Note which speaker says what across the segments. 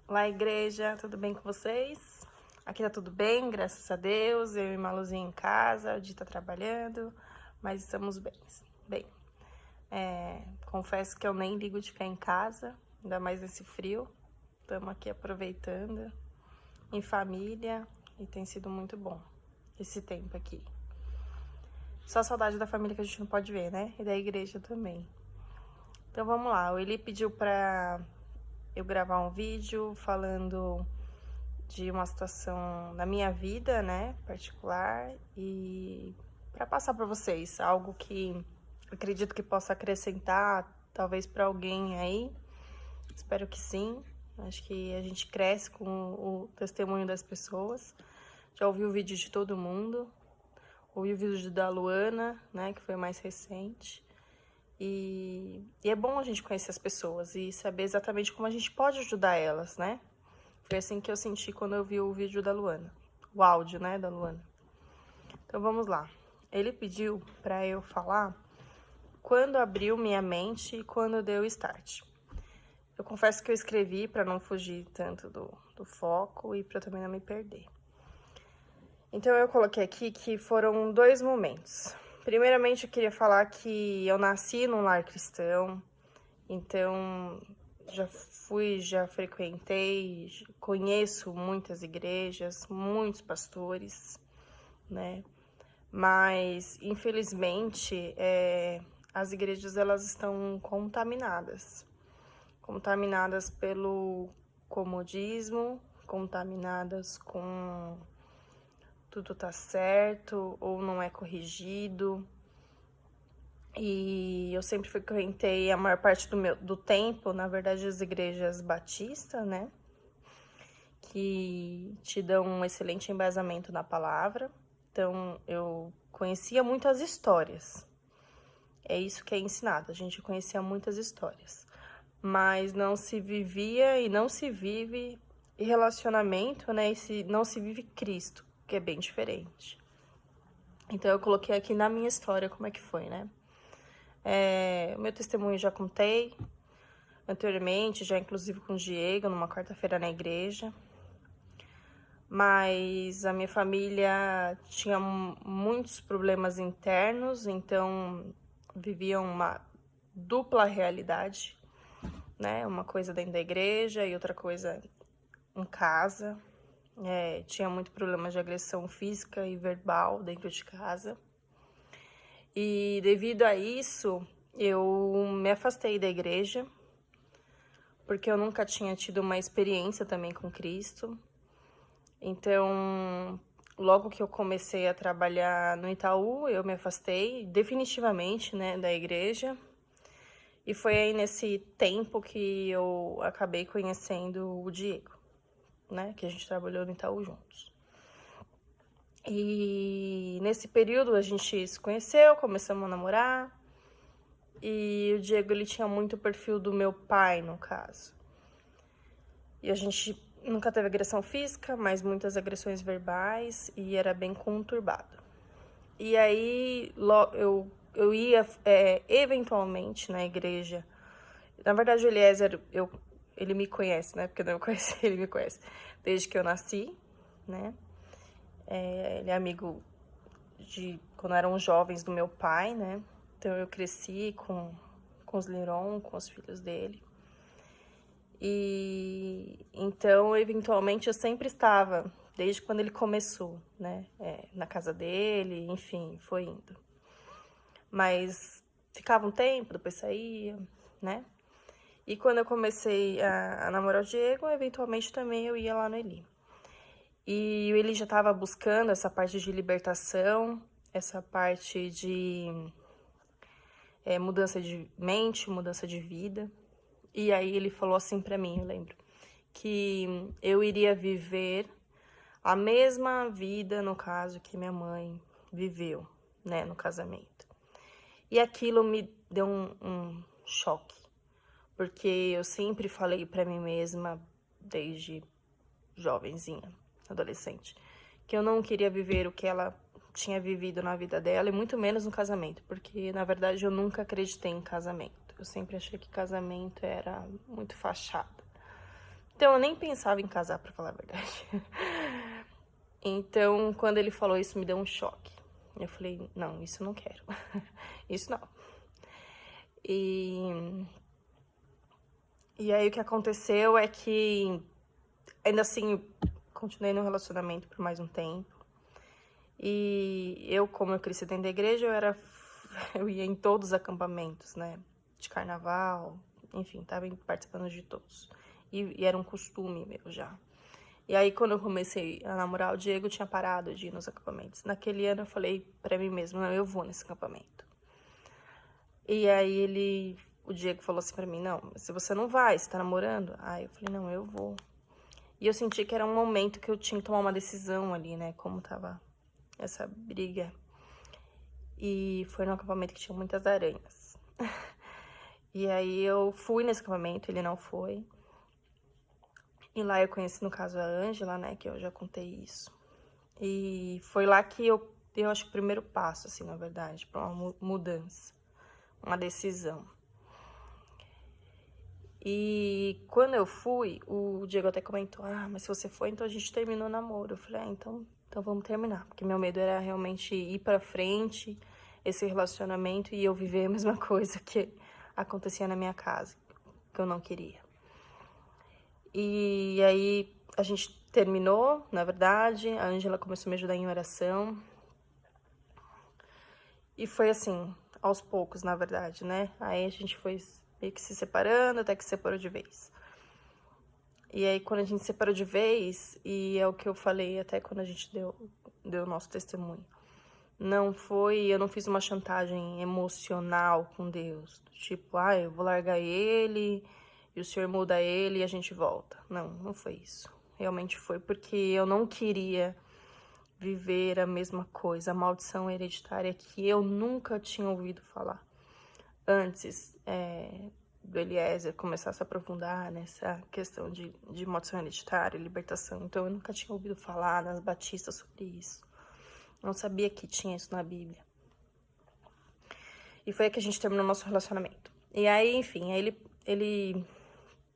Speaker 1: Olá, igreja, tudo bem com vocês? Aqui tá tudo bem, graças a Deus. Eu e Maluzinha em casa, o Di tá trabalhando, mas estamos bem. Confesso que eu nem ligo de ficar em casa, ainda mais nesse frio. Estamos aqui aproveitando em família e tem sido muito bom esse tempo aqui. Só saudade da família que a gente não pode ver, né? E da igreja também. Então vamos lá, o Eli pediu pra eu gravar um vídeo falando de uma situação da minha vida, né, particular, e para passar para vocês algo que acredito que possa acrescentar, talvez para alguém aí. Espero que sim. Acho que a gente cresce com o testemunho das pessoas. Já ouvi o vídeo de todo mundo, ouvi o vídeo da Luana, né, que foi mais recente. E é bom a gente conhecer as pessoas e saber exatamente como a gente pode ajudar elas, né? Foi assim que eu senti quando eu vi o vídeo da Luana. O áudio, né, da Luana. Então vamos lá. Ele pediu pra eu falar quando abriu minha mente e quando deu start. Eu confesso que eu escrevi pra não fugir tanto do foco e pra também não me perder. Então eu coloquei aqui que foram 2 momentos. Primeiramente eu queria falar que eu nasci num lar cristão, então já frequentei, conheço muitas igrejas, muitos pastores, né? Mas, infelizmente, as igrejas elas estão contaminadas pelo comodismo, contaminadas com tudo tá certo ou não é corrigido. E eu sempre frequentei a maior parte do tempo, na verdade, as igrejas batistas, né? Que te dão um excelente embasamento na palavra. Então, eu conhecia muito as histórias. É isso que é ensinado, a gente conhecia muitas histórias. Mas não se vivia e não se vive relacionamento, né? E não se vive Cristo, que é bem diferente. Então, eu coloquei aqui na minha história como é que foi, né? O meu testemunho já contei anteriormente, já inclusive com o Diego, numa quarta-feira na igreja. Mas a minha família tinha muitos problemas internos, então viviam uma dupla realidade, né? Uma coisa dentro da igreja e outra coisa em casa. Tinha muito problema de agressão física e verbal dentro de casa. E devido a isso, eu me afastei da igreja, porque eu nunca tinha tido uma experiência também com Cristo. Então, logo que eu comecei a trabalhar no Itaú, eu me afastei definitivamente, né, da igreja. E foi aí nesse tempo que eu acabei conhecendo o Diego, né, que a gente trabalhou no Itaú juntos. E nesse período a gente se conheceu, começamos a namorar. E o Diego, ele tinha muito o perfil do meu pai, no caso. E a gente nunca teve agressão física, mas muitas agressões verbais e era bem conturbado. E aí eu ia eventualmente na igreja. Na verdade, o Eliezer, ele me conhece, né? Porque eu não conheci, ele me conhece. Desde que eu nasci, né? Ele é amigo de quando eram jovens do meu pai, né? Então eu cresci com os Liron, com os filhos dele. E então, eventualmente, eu sempre estava, desde quando ele começou, né? Na casa dele, enfim, foi indo. Mas ficava um tempo, depois saía, né? E quando eu comecei a namorar o Diego, eventualmente também eu ia lá no Eli. E o Eli já estava buscando essa parte de libertação, essa parte de mudança de mente, mudança de vida. E aí ele falou assim pra mim, eu lembro, que eu iria viver a mesma vida, no caso, que minha mãe viveu, né, no casamento. E aquilo me deu um choque, porque eu sempre falei pra mim mesma, desde jovenzinha, adolescente, que eu não queria viver o que ela tinha vivido na vida dela, e muito menos no casamento, porque, na verdade, eu nunca acreditei em casamento. Eu sempre achei que casamento era muito fachada. Então, eu nem pensava em casar, pra falar a verdade. Então, quando ele falou isso, me deu um choque. Eu falei, não, isso eu não quero. Isso não. E aí, o que aconteceu é que, ainda assim, continuei no relacionamento por mais um tempo. E eu, como eu cresci dentro da igreja, eu ia em todos os acampamentos, né? De carnaval, enfim, tava participando de todos. E era um costume meu já. E aí, quando eu comecei a namorar o Diego, eu tinha parado de ir nos acampamentos. Naquele ano, eu falei pra mim mesma, não, eu vou nesse acampamento. E aí, o Diego falou assim pra mim, não, se você não vai, você tá namorando? Aí eu falei, não, eu vou. E eu senti que era um momento que eu tinha que tomar uma decisão ali, né, como tava essa briga. E foi num acampamento que tinha muitas aranhas. E aí, eu fui nesse acampamento, ele não foi. E lá eu conheci, no caso, a Ângela, né, que eu já contei isso. E foi lá que eu acho que o primeiro passo, assim, na verdade, pra uma mudança, uma decisão. E quando eu fui, o Diego até comentou, mas se você foi, então a gente terminou o namoro. Eu falei, então vamos terminar. Porque meu medo era realmente ir pra frente, esse relacionamento, e eu viver a mesma coisa que acontecia na minha casa, que eu não queria. E aí, a gente terminou, na verdade, a Ângela começou a me ajudar em oração. E foi assim, aos poucos, na verdade, né? Aí a gente foi meio que se separando, até que separou de vez. E aí, quando a gente separou de vez, e é o que eu falei até quando a gente deu o nosso testemunho, eu não fiz uma chantagem emocional com Deus, tipo, eu vou largar ele, e o Senhor muda ele e a gente volta. Não foi isso. Realmente foi porque eu não queria viver a mesma coisa, a maldição hereditária que eu nunca tinha ouvido falar. Antes do Eliezer começar a se aprofundar nessa questão de maldição hereditária, libertação, então eu nunca tinha ouvido falar nas batistas sobre isso. Não sabia que tinha isso na Bíblia. E foi aí que a gente terminou nosso relacionamento. E aí, enfim, aí ele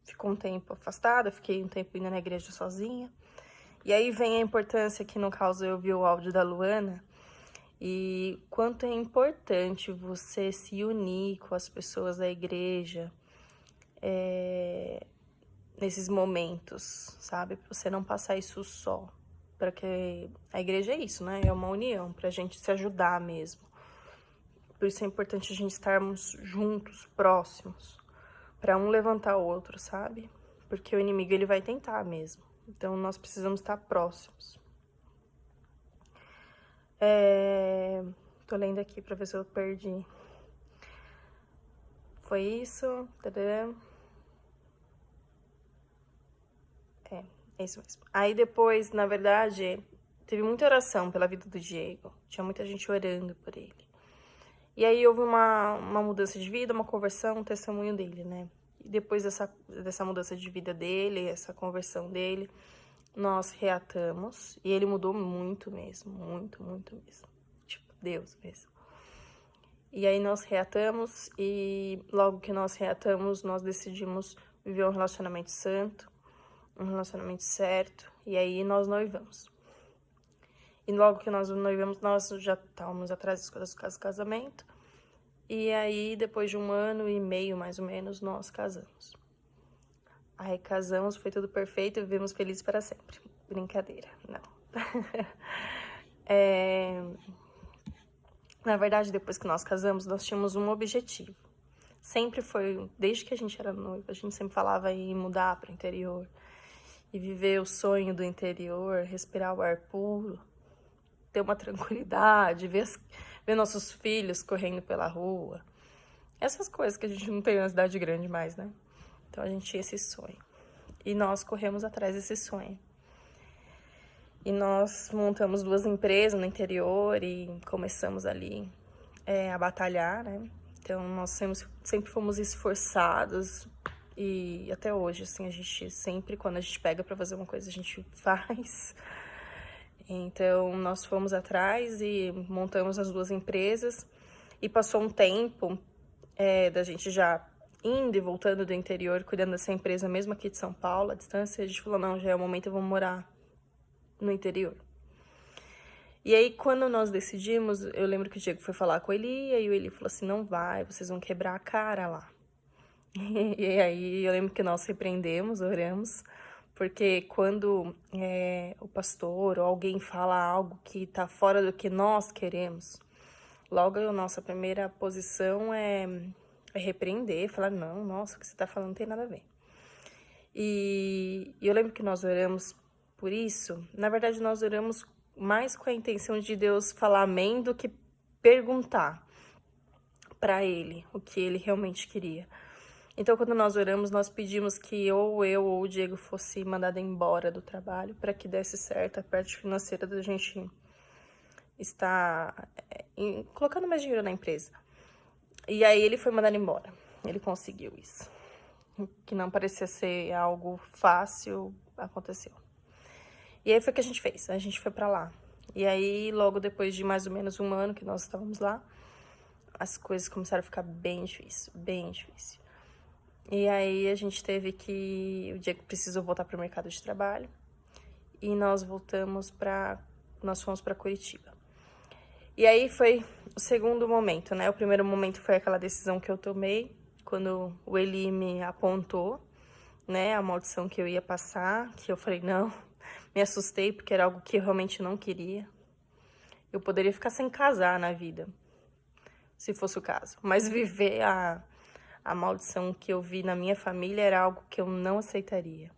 Speaker 1: ficou um tempo afastado, eu fiquei um tempo indo na igreja sozinha. E aí vem a importância que, no caso, eu vi o áudio da Luana, e quanto é importante você se unir com as pessoas da igreja nesses momentos, sabe? Pra você não passar isso só. Para que a igreja é isso, né? É uma união, pra gente se ajudar mesmo. Por isso é importante a gente estarmos juntos, próximos, para um levantar o outro, sabe? Porque o inimigo, ele vai tentar mesmo. Então, nós precisamos estar próximos. Tô lendo aqui pra ver se eu perdi. Foi isso. Tadã. É isso mesmo. Aí depois, na verdade, teve muita oração pela vida do Diego. Tinha muita gente orando por ele. E aí houve uma mudança de vida, uma conversão, um testemunho dele, né? E depois dessa mudança de vida dele, essa conversão dele, nós reatamos. E ele mudou muito mesmo, muito, muito mesmo. Tipo, Deus mesmo. E aí nós reatamos e logo que nós reatamos, nós decidimos viver um relacionamento santo, um relacionamento certo. E aí nós noivamos. E logo que nós noivamos, nós já estávamos atrás das coisas do casamento. E aí, depois de 1 ano e meio, mais ou menos, nós casamos. Aí casamos, foi tudo perfeito e vivemos felizes para sempre. Brincadeira, não. Na verdade, depois que nós casamos, nós tínhamos um objetivo. Sempre foi, desde que a gente era noiva, a gente sempre falava em mudar para o interior. E viver o sonho do interior, respirar o ar puro, ter uma tranquilidade, ver nossos filhos correndo pela rua. Essas coisas que a gente não tem na cidade grande mais, né? Então a gente tinha esse sonho. E nós corremos atrás desse sonho. E nós montamos 2 empresas no interior e começamos ali a batalhar, né? Então nós sempre fomos esforçados e até hoje, assim, a gente sempre, quando a gente pega pra fazer uma coisa, a gente faz. Então nós fomos atrás e montamos as 2 empresas e passou um tempo da gente já indo e voltando do interior, cuidando dessa empresa mesmo aqui de São Paulo, à distância, a gente falou, não, já é o momento, vamos morar no interior. E aí, quando nós decidimos, eu lembro que o Diego foi falar com ele, e aí o Eli falou assim, não vai, vocês vão quebrar a cara lá. E aí, eu lembro que nós repreendemos, oramos, porque quando o pastor ou alguém fala algo que tá fora do que nós queremos, logo a nossa primeira posição é repreender, falar, não, nossa, o que você tá falando não tem nada a ver. E eu lembro que nós oramos por isso, na verdade nós oramos mais com a intenção de Deus falar amém do que perguntar para ele o que ele realmente queria. Então, quando nós oramos, nós pedimos que ou eu ou o Diego fosse mandado embora do trabalho para que desse certo a parte financeira da gente estar colocando mais dinheiro na empresa. E aí ele foi mandado embora. Ele conseguiu isso. Que não parecia ser algo fácil, aconteceu. E aí foi o que a gente fez. A gente foi para lá. E aí, logo depois de mais ou menos um ano que nós estávamos lá, as coisas começaram a ficar bem difícil, bem difícil. E aí a gente teve que... O Diego precisou voltar para o mercado de trabalho. E nós voltamos para... Nós fomos para Curitiba. E aí foi o segundo momento, né? O primeiro momento foi aquela decisão que eu tomei, quando o Eli me apontou, né? A maldição que eu ia passar, que eu falei, não, me assustei porque era algo que eu realmente não queria. Eu poderia ficar sem casar na vida, se fosse o caso. Mas viver a maldição que eu vi na minha família era algo que eu não aceitaria.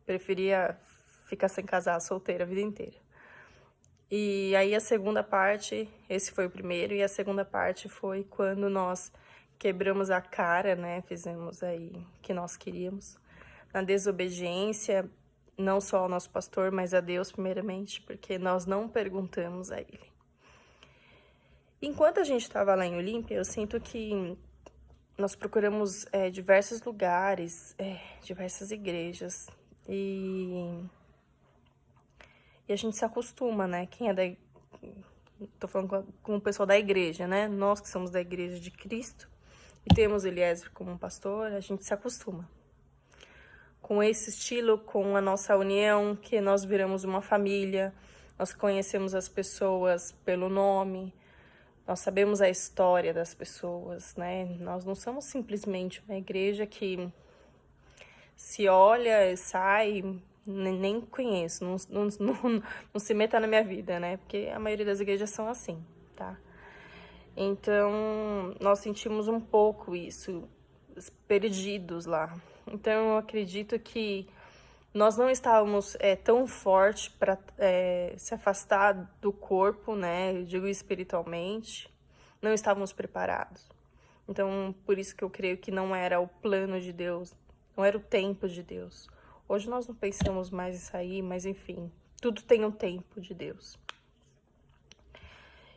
Speaker 1: Preferia ficar sem casar, solteira a vida inteira. E aí a segunda parte, esse foi o primeiro, e a segunda parte foi quando nós quebramos a cara, né? Fizemos aí o que nós queríamos. Na desobediência, não só ao nosso pastor, mas a Deus primeiramente, porque nós não perguntamos a ele. Enquanto a gente estava lá em Olímpia, eu sinto que nós procuramos diversos lugares, diversas igrejas, e a gente se acostuma, né? Quem é da... Tô falando com o pessoal da igreja, né? Nós que somos da igreja de Cristo e temos Eliezer como um pastor, a gente se acostuma com esse estilo, com a nossa união, que nós viramos uma família, nós conhecemos as pessoas pelo nome, nós sabemos a história das pessoas, né? Nós não somos simplesmente uma igreja que se olha e sai, nem conheço, não se meta na minha vida, né? Porque a maioria das igrejas são assim, tá? Então, nós sentimos um pouco isso, perdidos lá. Então, eu acredito que nós não estávamos tão fortes para se afastar do corpo, né? Eu digo espiritualmente, não estávamos preparados. Então, por isso que eu creio que não era o plano de Deus, não era o tempo de Deus. Hoje nós não pensamos mais em sair, mas enfim, tudo tem um tempo de Deus.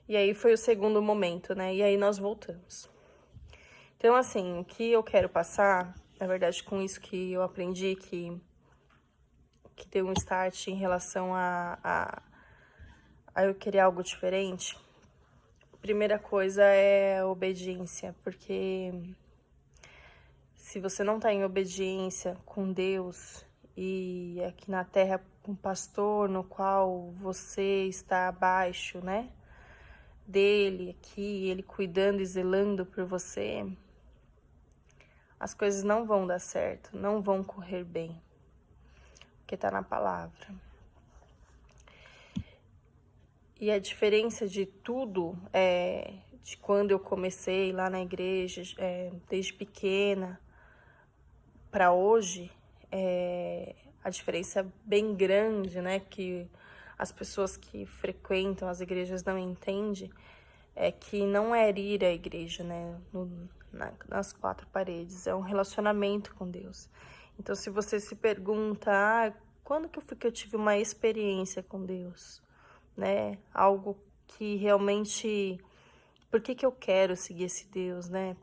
Speaker 1: E aí foi o segundo momento, né? E aí nós voltamos. Então, assim, o que eu quero passar, na verdade, com isso que eu aprendi, que deu um start em relação a eu querer algo diferente. A primeira coisa é a obediência, porque se você não está em obediência com Deus e aqui na terra com o pastor no qual você está abaixo, né, dele aqui, ele cuidando e zelando por você, as coisas não vão dar certo, não vão correr bem, porque tá na palavra. E a diferença de tudo de quando eu comecei lá na igreja, desde pequena para hoje, a diferença é bem grande, né? Que as pessoas que frequentam as igrejas não entendem, é que não é ir à igreja, né? Nas quatro paredes, é um relacionamento com Deus. Então, se você se pergunta, quando que eu tive uma experiência com Deus, né? Algo que realmente, por que eu quero seguir esse Deus, né?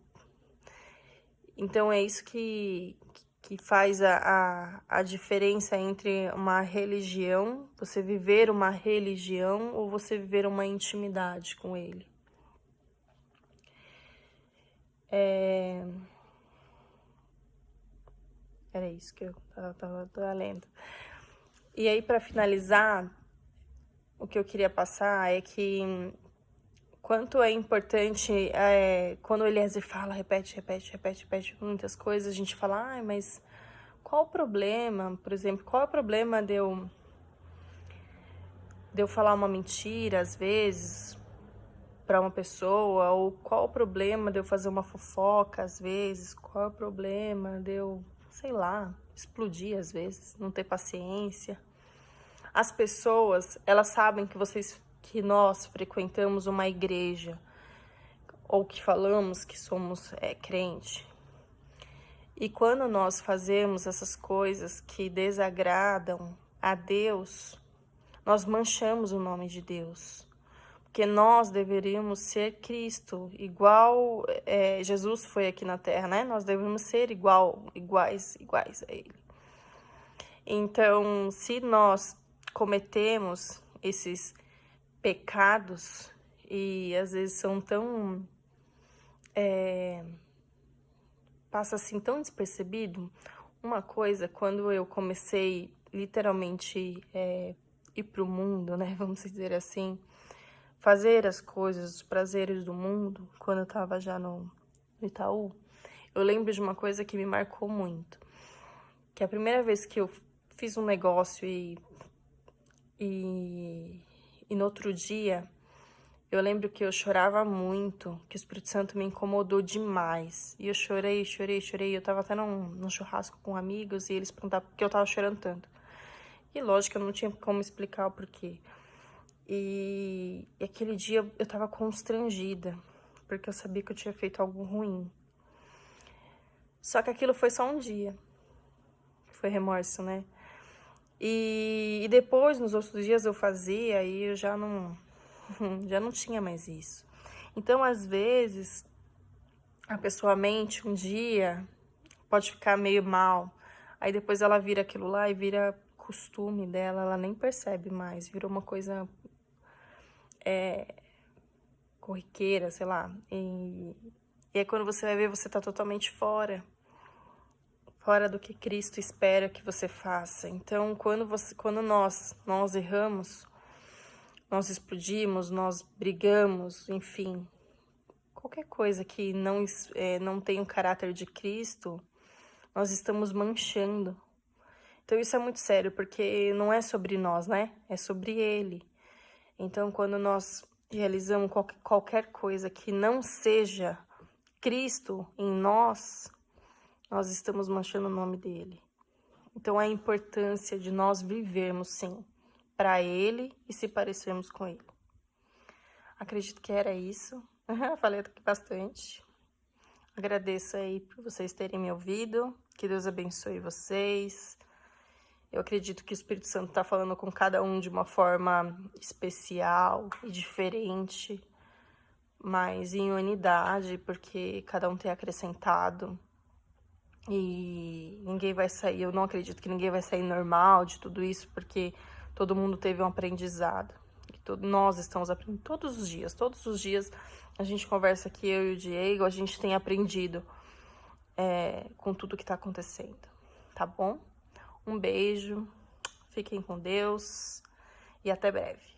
Speaker 1: Então, é isso que faz a diferença entre uma religião, você viver uma religião ou você viver uma intimidade com Ele. Era isso que eu tava lendo. E aí, para finalizar, o que eu queria passar é que quanto é importante, quando o Eliezer fala, repete muitas coisas, a gente fala, mas qual o problema, por exemplo, qual é o problema de eu falar uma mentira, às vezes, para uma pessoa, ou qual o problema de eu fazer uma fofoca, às vezes, qual é o problema de eu, sei lá, explodir, às vezes, não ter paciência. As pessoas, elas sabem que nós frequentamos uma igreja, ou que falamos que somos crente. E quando nós fazemos essas coisas que desagradam a Deus, nós manchamos o nome de Deus. Porque nós deveríamos ser Cristo, igual Jesus foi aqui na Terra, né? Nós deveríamos ser iguais a Ele. Então, se nós cometemos esses pecados, e às vezes são tão... passa assim tão despercebido. Uma coisa, quando eu comecei literalmente ir pro mundo, né? Vamos dizer assim, fazer as coisas, os prazeres do mundo, quando eu tava já no Itaú, eu lembro de uma coisa que me marcou muito. Que a primeira vez que eu fiz um negócio e no outro dia, eu lembro que eu chorava muito, que o Espírito Santo me incomodou demais. E eu chorei. Eu tava até num churrasco com amigos e eles perguntavam por que eu tava chorando tanto. E lógico, eu não tinha como explicar o porquê. E aquele dia eu tava constrangida, porque eu sabia que eu tinha feito algo ruim. Só que aquilo foi só um dia. Foi remorso, né? E depois, nos outros dias eu fazia e eu já não tinha mais isso. Então, às vezes, a pessoa mente um dia, pode ficar meio mal. Aí depois ela vira aquilo lá e vira costume dela, ela nem percebe mais. Virou uma coisa corriqueira, sei lá. E aí quando você vai ver, você tá totalmente fora do que Cristo espera que você faça. Então, quando nós erramos, nós explodimos, nós brigamos, enfim, qualquer coisa que não tem o caráter de Cristo, nós estamos manchando. Então isso é muito sério, porque não é sobre nós, né? É sobre Ele. Então, quando nós realizamos qualquer coisa que não seja Cristo em nós estamos manchando o nome dele. Então, a importância de nós vivermos, sim, para Ele e se parecermos com Ele. Acredito que era isso. Falei aqui bastante. Agradeço aí por vocês terem me ouvido. Que Deus abençoe vocês. Eu acredito que o Espírito Santo está falando com cada um de uma forma especial e diferente, mas em unidade, porque cada um tem acrescentado. E ninguém vai sair, eu não acredito que ninguém vai sair normal de tudo isso, porque todo mundo teve um aprendizado. Nós estamos aprendendo todos os dias a gente conversa aqui, eu e o Diego, a gente tem aprendido com tudo que tá acontecendo, tá bom? Um beijo, fiquem com Deus e até breve.